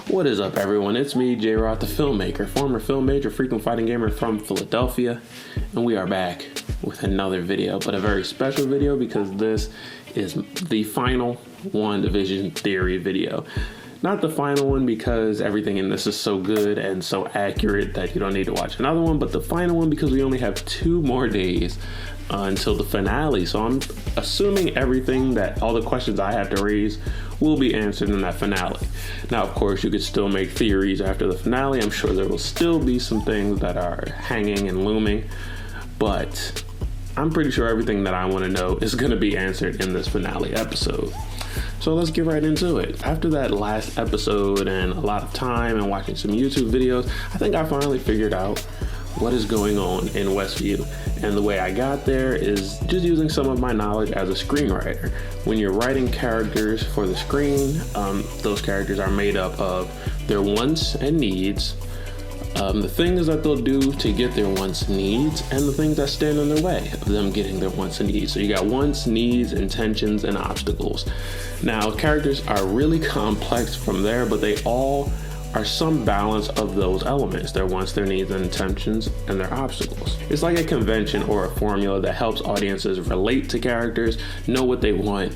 What is up, everyone? It's me, Jrod, the filmmaker, former film major, frequent fighting gamer from Philadelphia, and we are back with another video, but a very special video because this is the final WandaVision theory video. Not the final one because everything in this is so good and so accurate that you don't need to watch another one, but the final one because we only have 2 more days until the finale. So I'm assuming everything that all the questions I have to raise will be answered in that finale. Now, of course, you could still make theories after the finale. I'm sure there will still be some things that are hanging and looming, but I'm pretty sure everything that I want to know is going to be answered in this finale episode. So let's get right into it. After that last episode and a lot of time and watching some YouTube videos, I think I finally figured out what is going on in Westview. And the way I got there is just using some of my knowledge as a screenwriter. When you're writing characters for the screen, those characters are made up of their wants and needs, the things that they'll do to get their wants and needs, and the things that stand in their way of them getting their wants and needs. So you got wants, needs, intentions, and obstacles. Now, characters are really complex from there, but they all are some balance of those elements: their wants, their needs, and intentions, and their obstacles. It's like a convention or a formula that helps audiences relate to characters, know what they want,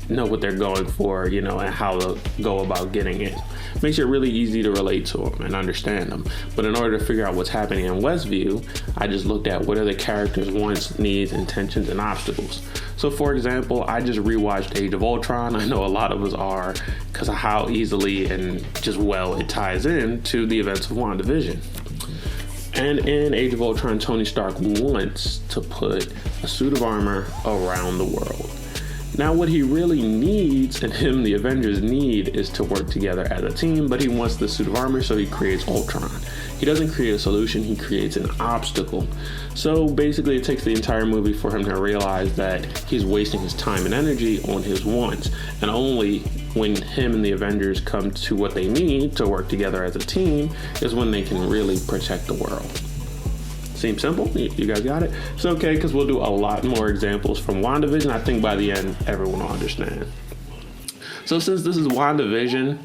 know what they're going for, and how to go about getting it. Makes it really easy to relate to them and understand them. But in order to figure out what's happening in Westview, I just looked at what are the characters' wants, needs, intentions, and obstacles. So for example, I just rewatched Age of Ultron. I know a lot of us are, because of how easily and just well it ties in to the events of WandaVision. And in Age of Ultron, Tony Stark wants to put a suit of armor around the world. Now, what he really needs, and him, the Avengers, need, is to work together as a team, but he wants the suit of armor, so he creates Ultron. He doesn't create a solution, he creates an obstacle. So basically, it takes the entire movie for him to realize that he's wasting his time and energy on his wants, and only when him and the Avengers come to what they need to work together as a team is when they can really protect the world. Seems simple? You guys got it? It's okay, because we'll do a lot more examples from WandaVision. I think by the end, everyone will understand. So since this is WandaVision,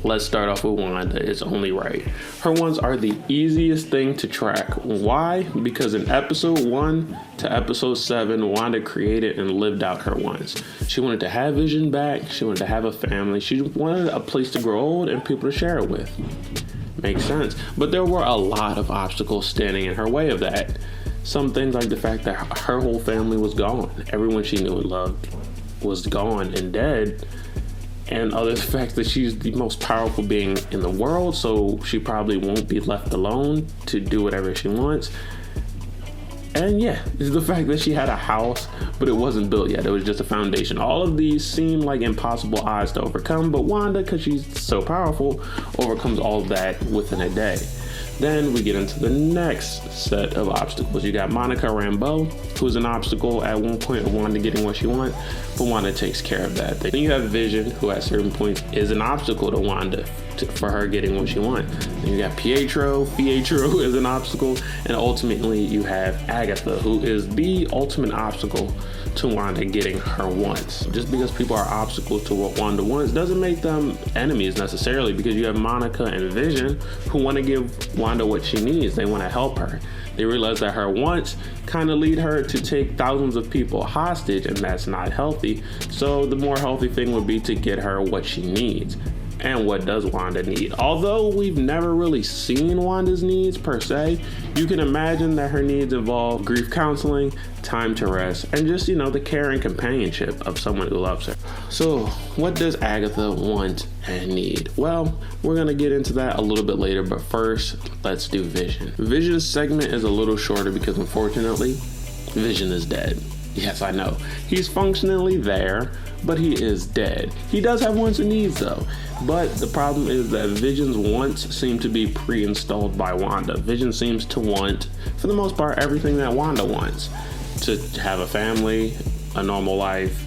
let's start off with Wanda. It's only right. Her wants are the easiest thing to track. Why? Because in episode 1 to episode 7, Wanda created and lived out her wants. She wanted to have Vision back. She wanted to have a family. She wanted a place to grow old and people to share it with. Makes sense. But there were a lot of obstacles standing in her way of that. Some things like the fact that her whole family was gone. Everyone she knew and loved was gone and dead. And other facts that she's the most powerful being in the world, so she probably won't be left alone to do whatever she wants. And yeah, it's the fact that she had a house, but it wasn't built yet. It was just a foundation. All of these seem like impossible odds to overcome, but Wanda, because she's so powerful, overcomes all of that within a day. Then we get into the next set of obstacles. You got Monica Rambeau, who's an obstacle at one point of Wanda getting what she wants, but Wanda takes care of that. Then you have Vision, who at certain points is an obstacle to Wanda for her getting what she wants. Then you got Pietro is an obstacle, and ultimately you have Agatha, who is the ultimate obstacle to Wanda getting her wants. Just because people are obstacles to what Wanda wants doesn't make them enemies necessarily, because you have Monica and Vision who want to give Wanda what she needs. They want to help her. They realize that her wants kind of lead her to take thousands of people hostage, and that's not healthy. So the more healthy thing would be to get her what she needs. And what does Wanda need? Although we've never really seen Wanda's needs per se, you can imagine that her needs involve grief counseling, time to rest, and just, the care and companionship of someone who loves her. So what does Agatha want and need? Well, we're gonna get into that a little bit later, but first, let's do Vision. Vision's segment is a little shorter because unfortunately, Vision is dead. Yes, I know. He's functionally there, but he is dead. He does have wants and needs though. But the problem is that Vision's wants seem to be pre-installed by Wanda. Vision seems to want, for the most part, everything that Wanda wants. To have a family, a normal life,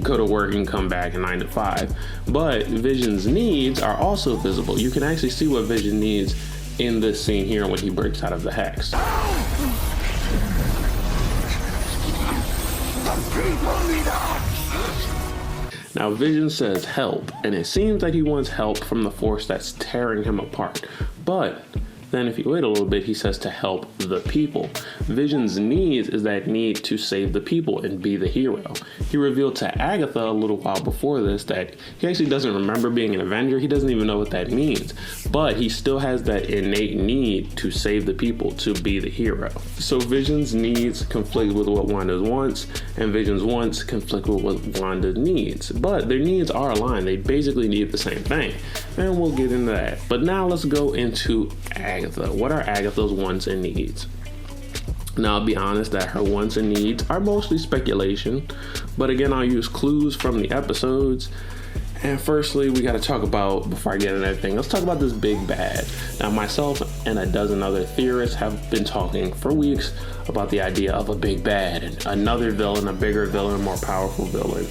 go to work and come back at 9 to 5. But Vision's needs are also visible. You can actually see what Vision needs in this scene here when he breaks out of the hex. Now Vision says help, and it seems like he wants help from the force that's tearing him apart. But then if you wait a little bit, he says to help the people. Vision's needs is that need to save the people and be the hero. He revealed to Agatha a little while before this that he actually doesn't remember being an Avenger. He doesn't even know what that means, but he still has that innate need to save the people, to be the hero. So Vision's needs conflict with what Wanda wants, and Vision's wants conflict with what Wanda needs. But their needs are aligned. They basically need the same thing, and we'll get into that. But now let's go into Agatha. What are Agatha's wants and needs? Now, I'll be honest that her wants and needs are mostly speculation, but again, I'll use clues from the episodes. And firstly, we got to talk about, before I get into everything, let's talk about this big bad. Now, myself and a dozen other theorists have been talking for weeks about the idea of a big bad, and another villain, a bigger villain, more powerful villain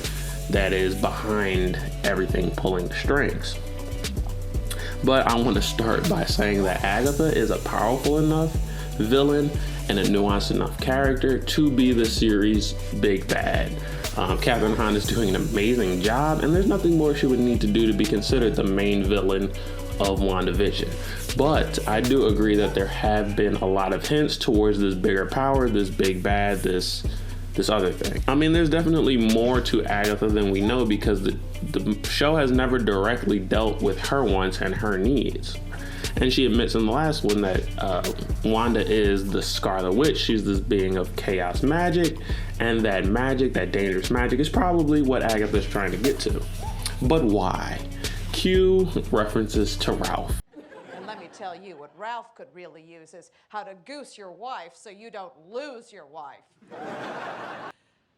that is behind everything pulling the strings. But I want to start by saying that Agatha is a powerful enough villain and a nuanced enough character to be the series' big bad. Catherine Hahn is doing an amazing job, and there's nothing more she would need to do to be considered the main villain of WandaVision. But I do agree that there have been a lot of hints towards this bigger power, this big bad, this other thing. I mean, there's definitely more to Agatha than we know, because the show has never directly dealt with her wants and her needs. And she admits in the last one that Wanda is the Scarlet Witch. She's this being of chaos magic, and that magic, that dangerous magic, is probably what Agatha's trying to get to. But why? Cue references to Ralph. And let me tell you, what Ralph could really use is how to goose your wife so you don't lose your wife.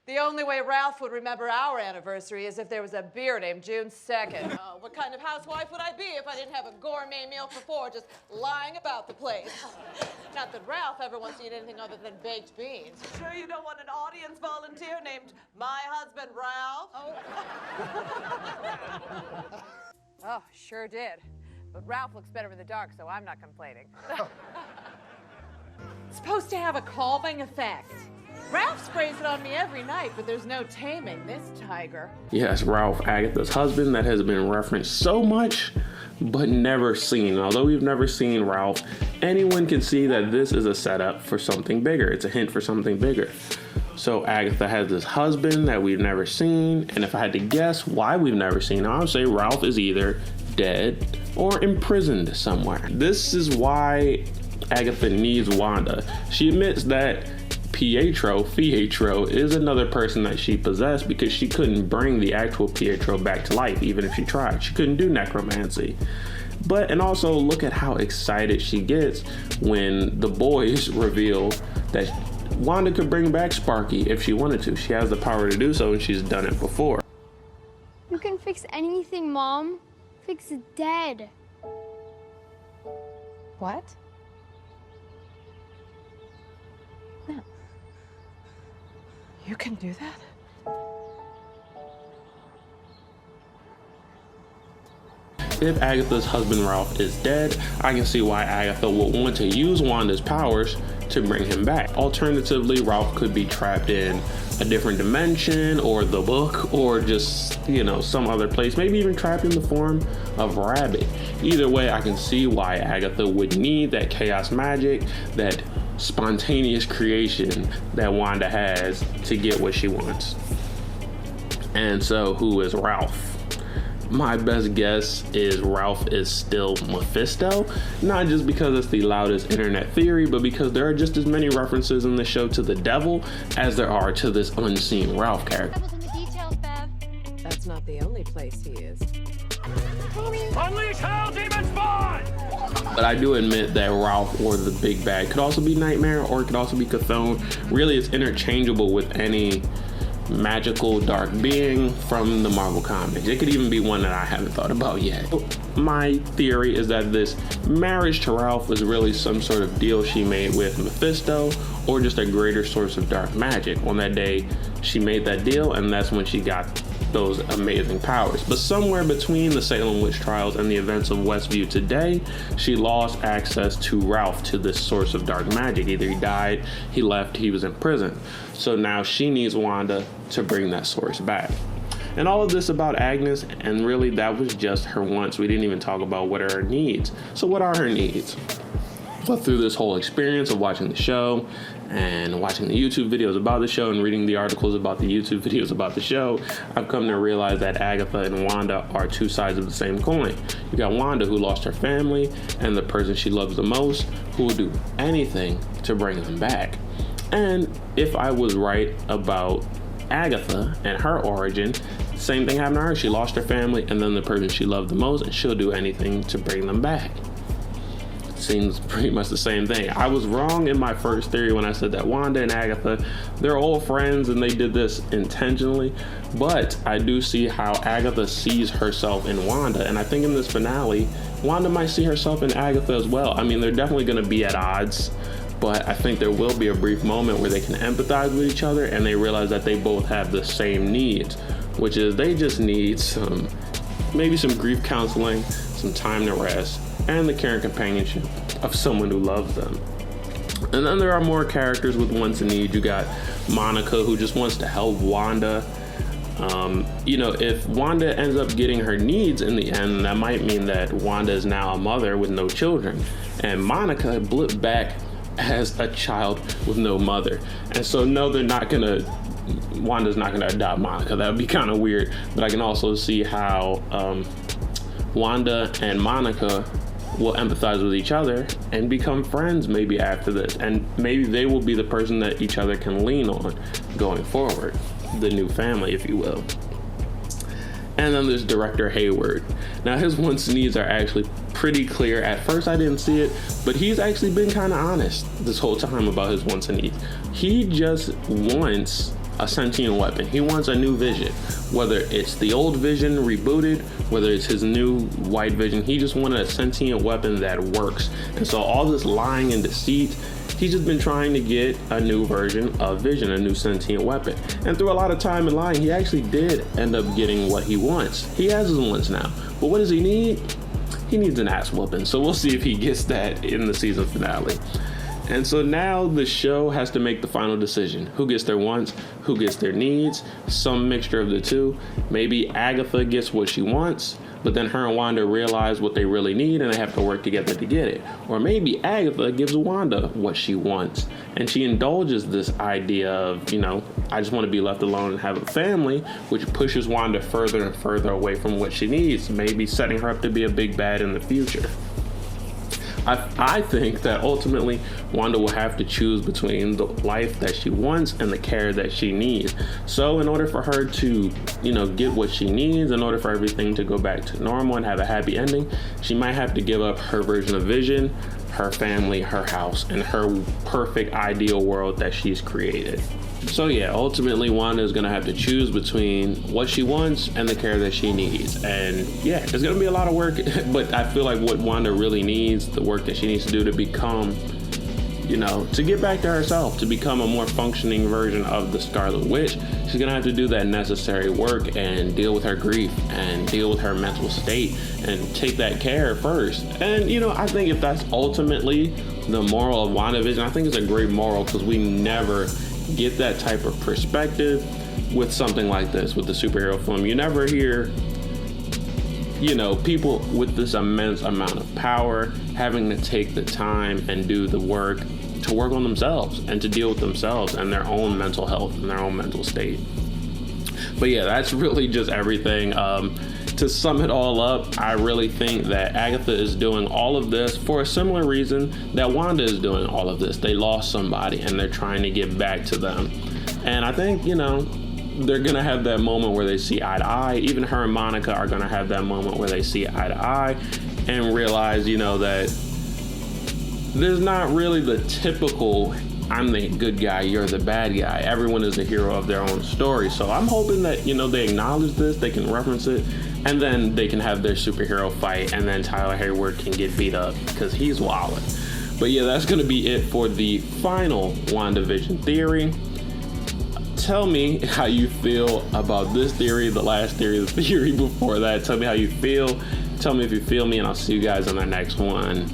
The only way Ralph would remember our anniversary is if there was a beer named June 2nd. What kind of housewife would I be if I didn't have a gourmet meal for four just lying about the place? Not that Ralph ever wants to eat anything other than baked beans. Sure you don't want an audience volunteer named My Husband Ralph? Oh, sure did. But Ralph looks better in the dark, so I'm not complaining. It's supposed to have a calming effect. Ralph sprays it on me every night, but there's no taming this tiger. Yes, Ralph, Agatha's husband, that has been referenced so much, but never seen. Although we've never seen Ralph, anyone can see that this is a setup for something bigger. It's a hint for something bigger. So Agatha has this husband that we've never seen, and if I had to guess why we've never seen him, I would say Ralph is either dead or imprisoned somewhere. This is why Agatha needs Wanda. She admits that Pietro is another person that she possessed, because she couldn't bring the actual Pietro back to life even if she tried. She couldn't do necromancy. And also look at how excited she gets when the boys reveal that Wanda could bring back Sparky if she wanted to. She has the power to do so, and she's done it before. You can fix anything, Mom. Fix it dead. What? No. You can do that? If Agatha's husband Ralph is dead, I can see why Agatha would want to use Wanda's powers to bring him back. Alternatively, Ralph could be trapped in a different dimension, or the book, or just, some other place, maybe even trapped in the form of Rabbit. Either way, I can see why Agatha would need that chaos magic, that spontaneous creation that Wanda has to get what she wants. And so, who is Ralph? My best guess is Ralph is still Mephisto, not just because it's the loudest internet theory, but because there are just as many references in the show to the devil as there are to this unseen Ralph character. Devil's in the details, Bev. That's not the only place he is. Unleash hell, demon spawn! But I do admit that Ralph, or the big bad, could also be Nightmare, or it could also be Chthon. Really, it's interchangeable with any magical dark being from the Marvel comics. It could even be one that I haven't thought about yet. My theory is that this marriage to Ralph was really some sort of deal she made with Mephisto, or just a greater source of dark magic. On that day, she made that deal, and that's when she got those amazing powers. But somewhere between the Salem witch trials and the events of Westview today, she lost access to Ralph, to this source of dark magic. Either he died, he left, he was in prison. So now she needs Wanda to bring that source back. And all of this about Agnes, and really that was just her wants. We didn't even talk about what are her needs. So what are her needs? But through this whole experience of watching the show and watching the YouTube videos about the show and reading the articles about the YouTube videos about the show, I've come to realize that Agatha and Wanda are two sides of the same coin. You got Wanda, who lost her family and the person she loves the most, who will do anything to bring them back. And if I was right about Agatha and her origin, same thing happened to her. She lost her family and then the person she loved the most, and she'll do anything to bring them back. Seems pretty much the same thing. I was wrong in my first theory when I said that Wanda and Agatha, they're old friends and they did this intentionally, but I do see how Agatha sees herself in Wanda, and I think in this finale, Wanda might see herself in Agatha as well. I mean, they're definitely going to be at odds, but I think there will be a brief moment where they can empathize with each other and they realize that they both have the same needs, which is they just need maybe some grief counseling, some time to rest, and the care and companionship of someone who loves them. And then there are more characters with wants and needs. You got Monica, who just wants to help Wanda. If Wanda ends up getting her needs in the end, that might mean that Wanda is now a mother with no children, and Monica blipped back as a child with no mother. And so no, Wanda's not gonna adopt Monica. That would be kind of weird. But I can also see how Wanda and Monica will empathize with each other and become friends maybe after this, and maybe they will be the person that each other can lean on going forward, the new family, if you will. And then there's director Hayward. Now his wants and needs are actually pretty clear. At first I didn't see it, but he's actually been kind of honest this whole time about his wants and needs. He just wants a sentient weapon. He wants a new Vision, whether it's the old Vision rebooted, whether it's his new white Vision. He just wanted a sentient weapon that works. And so all this lying and deceit, he's just been trying to get a new version of Vision, a new sentient weapon. And through a lot of time and lying, he actually did end up getting what he wants. He has his wants now. But what does he need? He needs an ass whooping. So we'll see if he gets that in the season finale. And so now the show has to make the final decision. Who gets their wants? Who gets their needs? Some mixture of the two. Maybe Agatha gets what she wants, but then her and Wanda realize what they really need and they have to work together to get it. Or maybe Agatha gives Wanda what she wants and she indulges this idea of, I just want to be left alone and have a family, which pushes Wanda further and further away from what she needs, maybe setting her up to be a big bad in the future. I think that ultimately Wanda will have to choose between the life that she wants and the care that she needs. So in order for her to, get what she needs, in order for everything to go back to normal and have a happy ending, she might have to give up her version of Vision, her family, her house, and her perfect ideal world that she's created. So yeah, ultimately Wanda is gonna have to choose between what she wants and the care that she needs. And yeah, it's gonna be a lot of work, but I feel like what Wanda really needs, the work that she needs to do to become, to get back to herself, to become a more functioning version of the Scarlet Witch, she's gonna have to do that necessary work and deal with her grief and deal with her mental state and take that care first. And I think if that's ultimately the moral of WandaVision, I think it's a great moral, because we never get that type of perspective with something like this, with the superhero film. You never hear, people with this immense amount of power having to take the time and do the work to work on themselves and to deal with themselves and their own mental health and their own mental state. But yeah, that's really just everything. To sum it all up, I really think that Agatha is doing all of this for a similar reason that Wanda is doing all of this. They lost somebody and they're trying to get back to them. And I think, they're going to have that moment where they see eye to eye. Even her and Monica are going to have that moment where they see eye to eye and realize, that there's not really the typical I'm the good guy, you're the bad guy. Everyone is the hero of their own story. So I'm hoping that, they acknowledge this, they can reference it, and then they can have their superhero fight, and then Tyler Hayward can get beat up because he's wildin'. But yeah, that's going to be it for the final WandaVision theory. Tell me how you feel about this theory, the last theory, the theory before that. Tell me how you feel. Tell me if you feel me, and I'll see you guys on the next one.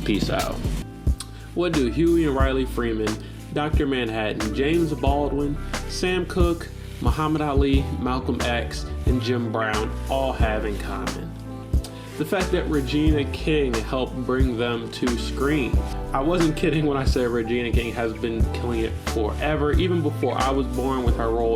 Peace out. What do Huey and Riley Freeman, Dr. Manhattan, James Baldwin, Sam Cooke, Muhammad Ali, Malcolm X, and Jim Brown all have in common: the fact that Regina King helped bring them to screen. I wasn't kidding when I said Regina King has been killing it forever, even before I was born, with her role